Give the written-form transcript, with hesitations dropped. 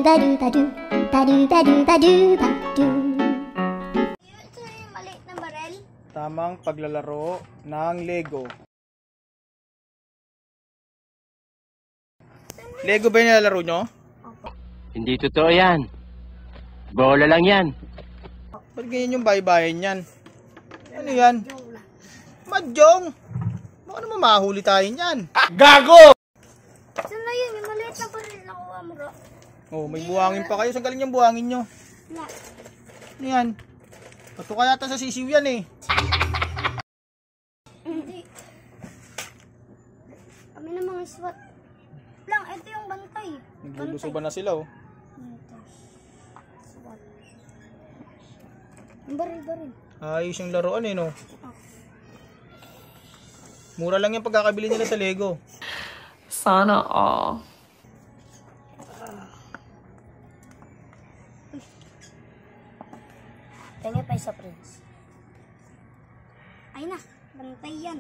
Ito yung maliit na barel. Tamang paglalaro ng Lego. Lego ba yung nilalaro nyo? Hindi totoo yan. Bola lang yan. Ba't ganyan yung baybayin yan? Ano yan? Mahjong! Baka naman mahuli tayo yan. Gago! Saan na yun? Yung maliit na barel nakuha mo, bro. Oh, may buhangin pa kayo. Saan galing yung buhangin nyo? Wala. Ano yan? Pato ka yata sa sisiw yan eh. Hindi. Kami na mga SWAT. Lang, ito yung bantay. Naglulusuban na sila oh. Ito. SWAT. Yung baril. Ayos yung laruan eh no. Mura lang yung pagkakabili nila sa Lego. Sana all. Tingnan pa isa, Prince. Ay na, bantay yan.